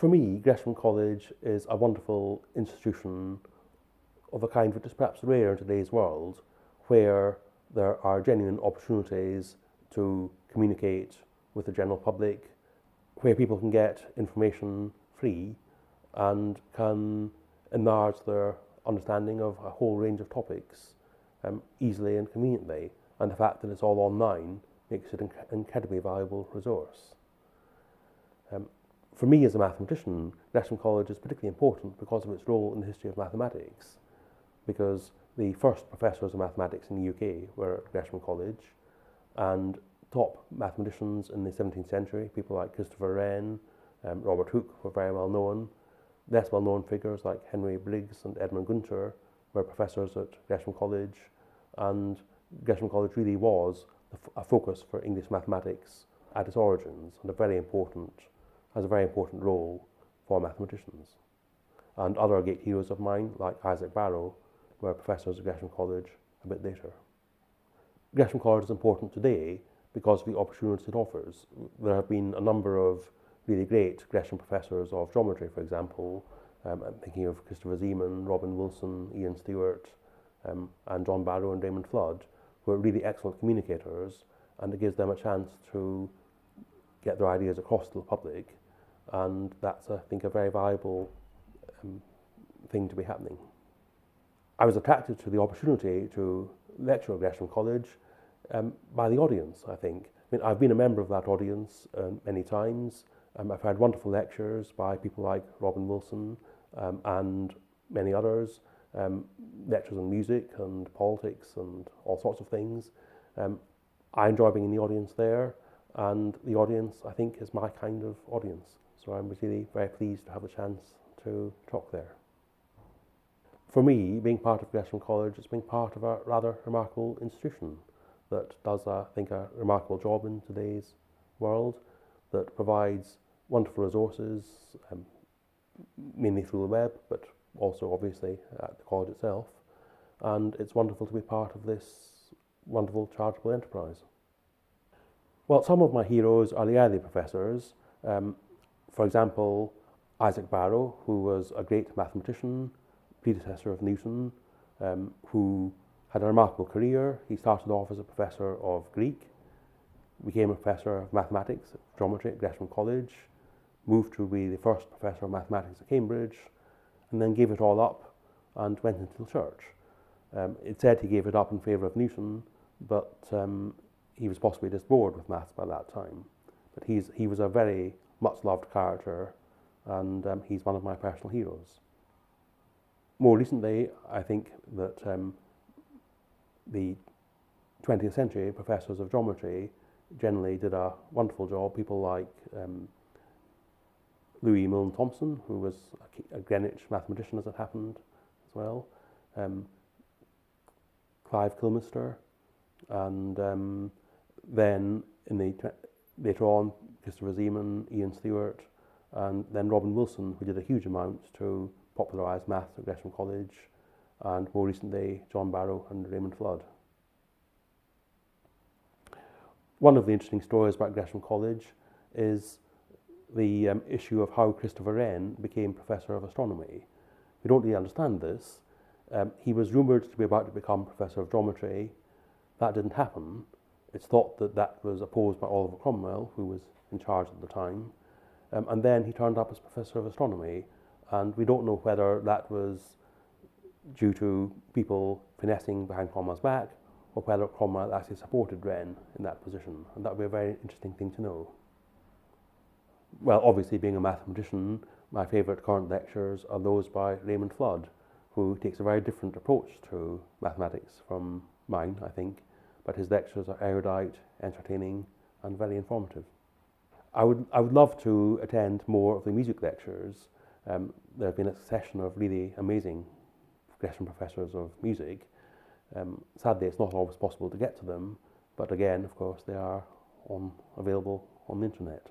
For me, Gresham College is a wonderful institution of a kind which is perhaps rare in today's world, where there are genuine opportunities to communicate with the general public, where people can get information free and can enlarge their understanding of a whole range of topics easily and conveniently. And the fact that it's all online makes it an incredibly valuable resource. For me as a mathematician, Gresham College is particularly important because of its role in the history of mathematics, because the first professors of mathematics in the UK were at Gresham College, and top mathematicians in the 17th century, people like Christopher Wren, Robert Hooke, were very well known. Less well known figures like Henry Briggs and Edmund Gunter were professors at Gresham College, and Gresham College really was a focus for English mathematics at its origins, and has a very important role for mathematicians. And other great heroes of mine, like Issac Barrow, were professors at Gresham College a bit later. Gresham College is important today because of the opportunities it offers. There have been a number of really great Gresham professors of geometry, for example. I'm thinking of Christopher Zeeman, Robin Wilson, Ian Stewart, and John Barrow and Raymond Flood, who are really excellent communicators, and it gives them a chance to get their ideas across to the public, and that's, I think, a very valuable thing to be happening. I was attracted to the opportunity to lecture at Gresham College by the audience, I think. I mean, I've been a member of that audience many times. I've had wonderful lectures by people like Robin Wilson and many others, lectures on music and politics and all sorts of things. I enjoy being in the audience there, and the audience, I think, is my kind of audience. So I'm really very pleased to have the chance to talk there. For me, being part of Gresham College is being part of a rather remarkable institution that does, I think, a remarkable job in today's world, that provides wonderful resources, mainly through the web, but also obviously at the college itself. And it's wonderful to be part of this wonderful charitable enterprise. Well, some of my heroes are the early professors. For example, Issac Barrow, who was a great mathematician, predecessor of Newton, who had a remarkable career. He started off as a professor of Greek, became a professor of mathematics, geometry at Gresham College, moved to be the first professor of mathematics at Cambridge, and then gave it all up and went into the church. It said he gave it up in favour of Newton, but he was possibly just bored with maths by that time. But he was a very much loved character, and he's one of my personal heroes. More recently, I think that the 20th century professors of geometry generally did a wonderful job. People like Louis Milne Thompson, who was a Greenwich mathematician as it happened as well, Clive Kilmister, and then later on Christopher Zeeman, Ian Stewart, and then Robin Wilson, who did a huge amount to popularise maths at Gresham College, and more recently John Barrow and Raymond Flood. One of the interesting stories about Gresham College is the issue of how Christopher Wren became Professor of Astronomy. We don't really understand this. He was rumoured to be about to become Professor of Geometry. That didn't happen. It's thought that that was opposed by Oliver Cromwell, who was in charge at the time. And then he turned up as Professor of Astronomy, and we don't know whether that was due to people finessing behind Cromwell's back, or whether Cromwell actually supported Wren in that position, and that would be a very interesting thing to know. Well, obviously, being a mathematician, my favourite current lectures are those by Raymond Flood, who takes a very different approach to mathematics from mine, I think, but his lectures are erudite, entertaining, and very informative. I would love to attend more of the music lectures. There have been a succession of really amazing Gresham professors of music. Sadly, it's not always possible to get to them, but again, of course, they are available on the internet.